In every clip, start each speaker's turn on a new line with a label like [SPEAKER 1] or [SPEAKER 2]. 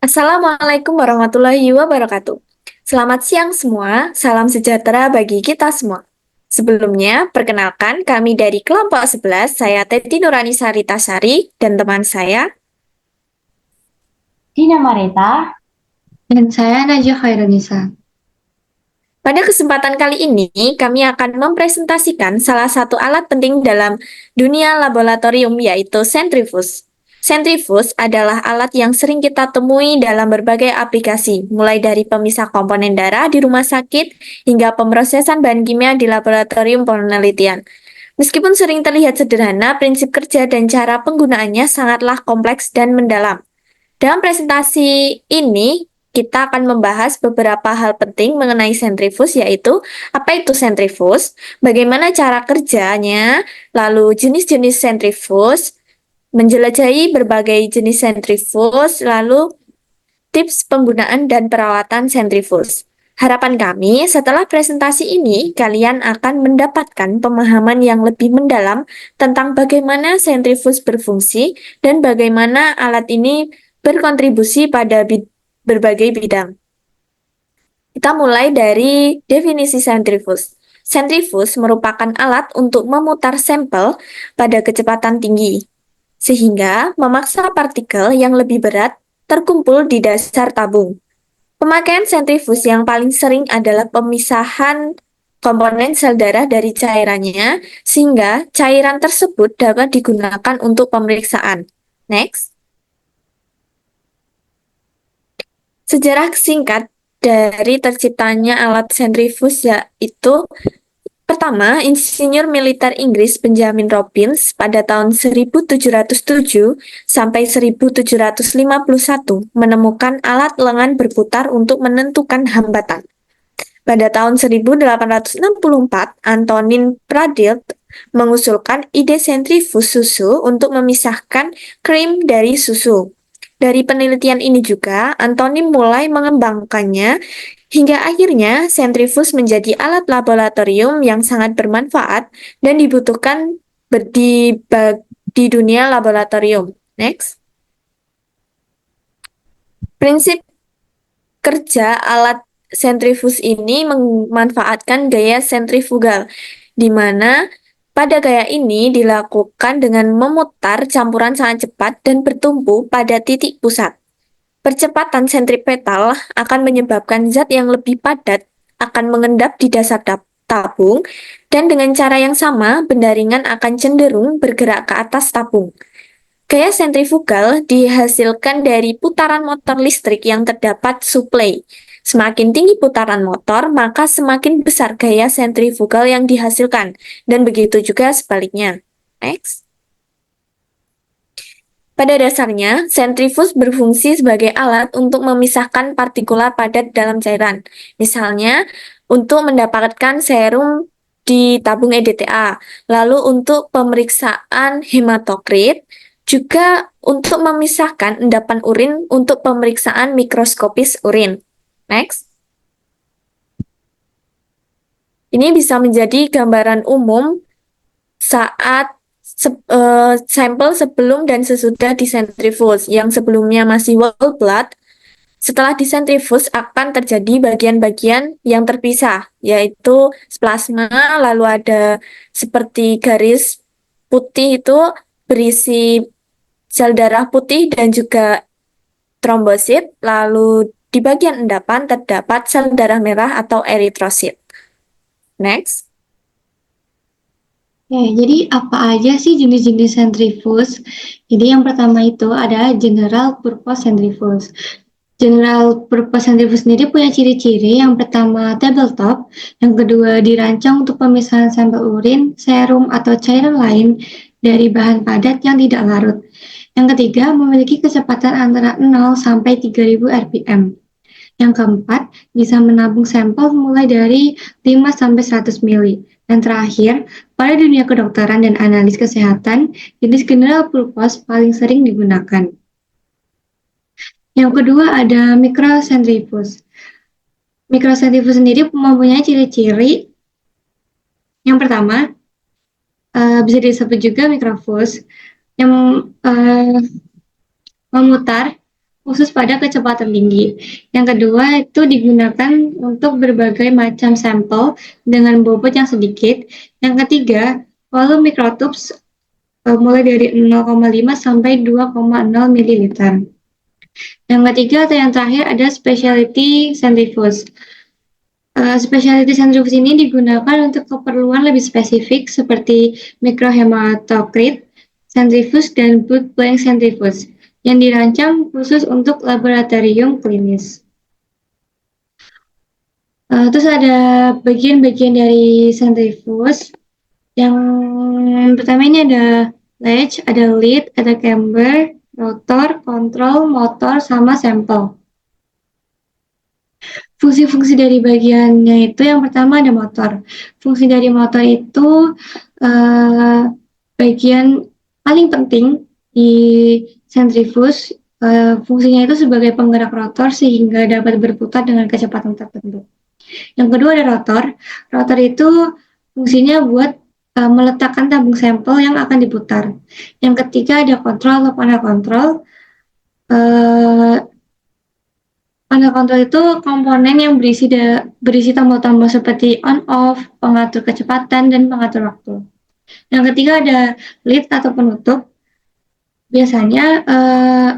[SPEAKER 1] Assalamualaikum warahmatullahi wabarakatuh. Selamat siang semua, salam sejahtera bagi kita semua. Sebelumnya, perkenalkan kami dari kelompok 11, saya Teti Nurani Sarita Sari dan teman saya.
[SPEAKER 2] Dina Mareta. Dan saya Najwa Khairunisa.
[SPEAKER 1] Pada kesempatan kali ini, kami akan mempresentasikan salah satu alat penting dalam dunia laboratorium yaitu sentrifuge. Sentrifuge adalah alat yang sering kita temui dalam berbagai aplikasi, mulai dari pemisah komponen darah di rumah sakit hingga pemrosesan bahan kimia di laboratorium penelitian. Meskipun sering terlihat sederhana, prinsip kerja dan cara penggunaannya sangatlah kompleks dan mendalam. Dalam presentasi ini, kita akan membahas beberapa hal penting mengenai sentrifuge, yaitu apa itu sentrifuge, bagaimana cara kerjanya, lalu jenis-jenis sentrifuge, menjelajahi berbagai jenis sentrifuge, lalu tips penggunaan dan perawatan sentrifuge. Harapan kami, setelah presentasi ini, kalian akan mendapatkan pemahaman yang lebih mendalam tentang bagaimana sentrifuge berfungsi dan bagaimana alat ini berkontribusi pada berbagai bidang. Kita mulai dari definisi sentrifuge. Sentrifuge merupakan alat untuk memutar sampel pada kecepatan tinggi, sehingga memaksa partikel yang lebih berat terkumpul di dasar tabung. Pemakaian sentrifuge yang paling sering adalah pemisahan komponen sel darah dari cairannya, sehingga cairan tersebut dapat digunakan untuk pemeriksaan. Next. Sejarah singkat dari terciptanya alat sentrifuge yaitu pertama, insinyur militer Inggris Benjamin Robbins pada tahun 1707 sampai 1751 menemukan alat lengan berputar untuk menentukan hambatan. Pada tahun 1864, Antonin Pradelt mengusulkan ide sentrifuge susu untuk memisahkan krim dari susu. Dari penelitian ini juga, Antonin mulai mengembangkannya hingga akhirnya sentrifuge menjadi alat laboratorium yang sangat bermanfaat dan dibutuhkan di dunia laboratorium. Next. Prinsip kerja alat sentrifuge ini memanfaatkan gaya sentrifugal, di mana pada gaya ini dilakukan dengan memutar campuran sangat cepat dan bertumpu pada titik pusat. Percepatan sentripetal akan menyebabkan zat yang lebih padat akan mengendap di dasar tabung, dan dengan cara yang sama, benda ringan akan cenderung bergerak ke atas tabung. Gaya sentrifugal dihasilkan dari putaran motor listrik yang terdapat suplai. Semakin tinggi putaran motor, maka semakin besar gaya sentrifugal yang dihasilkan, dan begitu juga sebaliknya. Next. Pada dasarnya, sentrifuge berfungsi sebagai alat untuk memisahkan partikulat padat dalam cairan. Misalnya, untuk mendapatkan serum di tabung EDTA, lalu untuk pemeriksaan hematokrit, juga untuk memisahkan endapan urin untuk pemeriksaan mikroskopis urin. Next. Ini bisa menjadi gambaran umum saat sampel sebelum dan sesudah disentrifuge. Yang sebelumnya masih whole blood, setelah disentrifuge akan terjadi bagian-bagian yang terpisah, yaitu plasma, lalu ada seperti garis putih itu berisi sel darah putih dan juga trombosit, lalu di bagian endapan terdapat sel darah merah atau eritrosit. Next.
[SPEAKER 2] Jadi apa aja sih jenis-jenis centrifuge? Jadi yang pertama itu ada general purpose centrifuge. General purpose centrifuge sendiri punya ciri-ciri. Yang pertama tabletop, yang kedua dirancang untuk pemisahan sampel urin, serum, atau cairan lain dari bahan padat yang tidak larut. Yang ketiga memiliki kecepatan antara 0 sampai 3000 rpm. Yang keempat, bisa menabung sampel mulai dari 5 sampai 100 mili. Dan terakhir, pada dunia kedokteran dan analis kesehatan, jenis general purpose paling sering digunakan. Yang kedua ada microcentrifuge. Microcentrifuge sendiri mempunyai ciri-ciri. Yang pertama, bisa disebut juga microfuge, yang memutar khusus pada kecepatan tinggi. Yang kedua itu digunakan untuk berbagai macam sampel dengan bobot yang sedikit. Yang ketiga, volume microtubes mulai dari 0,5 sampai 2,0 ml. Yang ketiga atau yang terakhir ada specialty centrifuge. Specialty centrifuge ini digunakan untuk keperluan lebih spesifik seperti microhematocrit centrifuge dan blood bank centrifuge yang dirancang khusus untuk laboratorium klinis. Terus ada bagian-bagian dari centrifuge. Yang pertama ini ada latch, ada lid, ada camber, rotor, kontrol, motor, sama sampel. Fungsi-fungsi dari bagiannya itu yang pertama ada motor. Fungsi dari motor itu bagian paling penting di centrifuge. Fungsinya itu sebagai penggerak rotor sehingga dapat berputar dengan kecepatan tertentu. Yang kedua ada rotor. Rotor itu fungsinya buat meletakkan tabung sampel yang akan diputar. Yang ketiga ada kontrol atau panel kontrol. Panel kontrol itu komponen yang berisi tombol-tombol seperti on/off, pengatur kecepatan, dan pengatur waktu. Yang ketiga ada lid atau penutup. Biasanya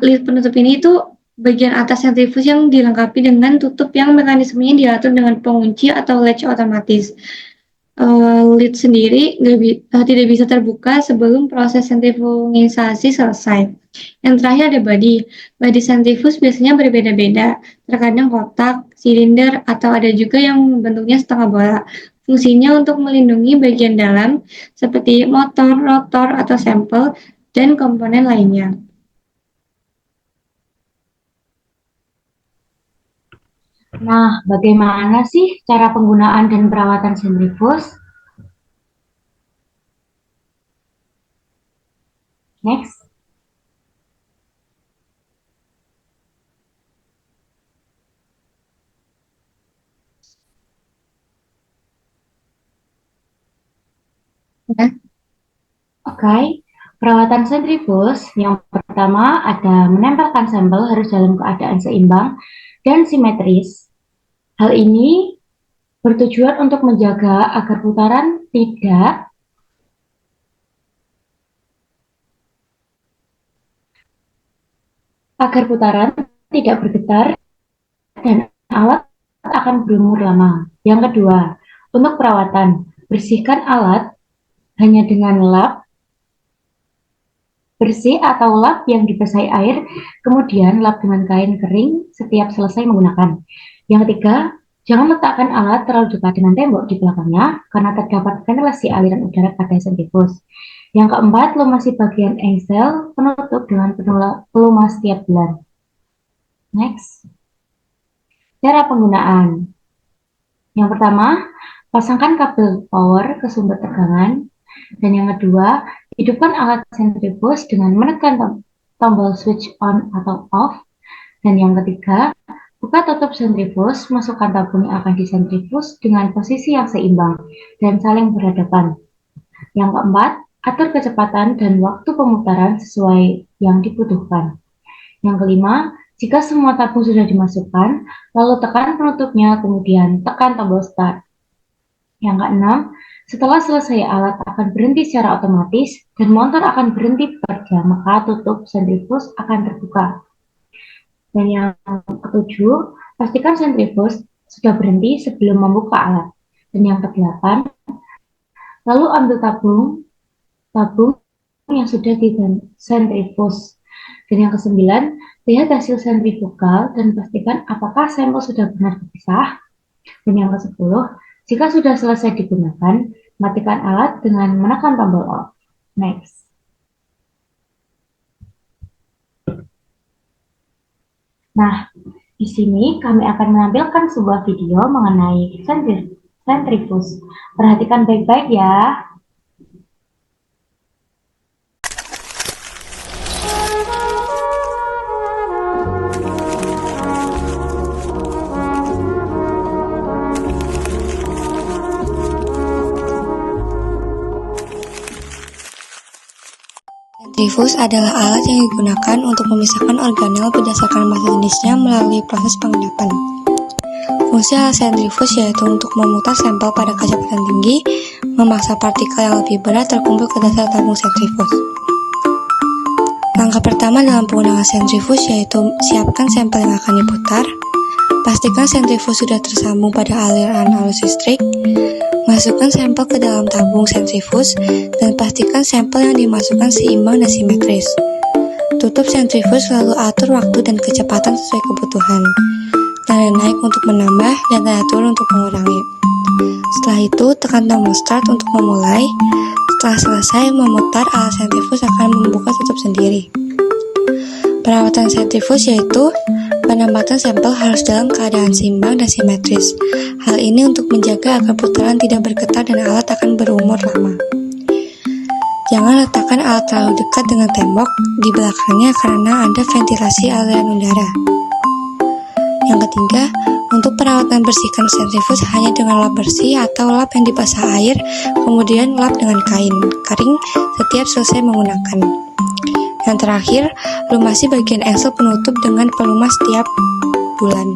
[SPEAKER 2] lid penutup ini itu bagian atas centrifuge yang dilengkapi dengan tutup yang mekanismenya diatur dengan pengunci atau latch otomatis. Lid sendiri tidak bisa terbuka sebelum proses sentrifugisasi selesai. Yang terakhir ada body. Body centrifuge biasanya berbeda-beda, terkadang kotak, silinder, atau ada juga yang bentuknya setengah bola. Fungsinya untuk melindungi bagian dalam seperti motor, rotor, atau sampel, dan komponen lainnya.
[SPEAKER 3] Nah, bagaimana sih cara penggunaan dan perawatan sentrifuge? Next. Oke, perawatan sentrifuge yang pertama ada menempelkan sampel harus dalam keadaan seimbang dan simetris. Hal ini bertujuan untuk menjaga agar putaran tidak bergetar dan alat akan berumur lama. Yang kedua, untuk perawatan, bersihkan alat hanya dengan lap bersih atau lap yang dibasahi air, kemudian lap dengan kain kering setiap selesai menggunakan. Yang ketiga, jangan letakkan alat terlalu dekat dengan tembok di belakangnya karena terdapat ventilasi aliran udara pada sentrifuge. Yang keempat, lumasi bagian engsel penutup dengan pelumas setiap bulan. Next. Cara penggunaan. Yang pertama, pasangkan kabel power ke sumber tegangan. Dan yang kedua, hidupkan alat sentrifuge dengan menekan tombol switch on atau off. Dan yang ketiga, buka tutup sentrifuge, masukkan tabung yang akan disentrifuge dengan posisi yang seimbang dan saling berhadapan. Yang keempat, atur kecepatan dan waktu pemutaran sesuai yang dibutuhkan. Yang kelima, jika semua tabung sudah dimasukkan, lalu tekan penutupnya, kemudian tekan tombol start. Yang keenam, setelah selesai alat akan berhenti secara otomatis dan motor akan berhenti bekerja, maka tutup sentrifuge akan terbuka. Dan yang ketujuh, pastikan sentrifuge sudah berhenti sebelum membuka alat. Dan yang kedelapan, lalu ambil tabung yang sudah disentrifuge. Dan yang kesembilan, lihat hasil sentrifugal dan pastikan apakah sampel sudah benar terpisah. Dan yang ke-10, jika sudah selesai digunakan, matikan alat dengan menekan tombol off. Next. Nah, di sini kami akan menampilkan sebuah video mengenai sentrifuge. Perhatikan baik-baik ya.
[SPEAKER 4] Sentrifus adalah alat yang digunakan untuk memisahkan organel berdasarkan massa jenisnya melalui proses pengendapan. Fungsi alat sentrifus yaitu untuk memutar sampel pada kecepatan tinggi, memaksa partikel yang lebih berat terkumpul ke dasar tabung sentrifus. Langkah pertama dalam penggunaan sentrifus yaitu siapkan sampel yang akan diputar. Pastikan sentrifus sudah tersambung pada aliran arus listrik. Masukkan sampel ke dalam tabung sentrifus dan pastikan sampel yang dimasukkan seimbang dan simetris. Tutup sentrifus lalu atur waktu dan kecepatan sesuai kebutuhan. Tanda naik untuk menambah dan tanda turun untuk mengurangi. Setelah itu, tekan tombol start untuk memulai. Setelah selesai memutar, alat sentrifus akan membuka tutup sendiri. Perawatan sentrifus yaitu penempatan sampel harus dalam keadaan seimbang dan simetris. Hal ini untuk menjaga agar putaran tidak bergetar dan alat akan berumur lama. Jangan letakkan alat terlalu dekat dengan tembok di belakangnya karena ada ventilasi aliran udara. Yang ketiga, untuk perawatan bersihkan sentrifus hanya dengan lap bersih atau lap yang dibasah air, kemudian lap dengan kain kering setiap selesai menggunakan. Yang terakhir, lumasi bagian engsel penutup dengan pelumas setiap bulan.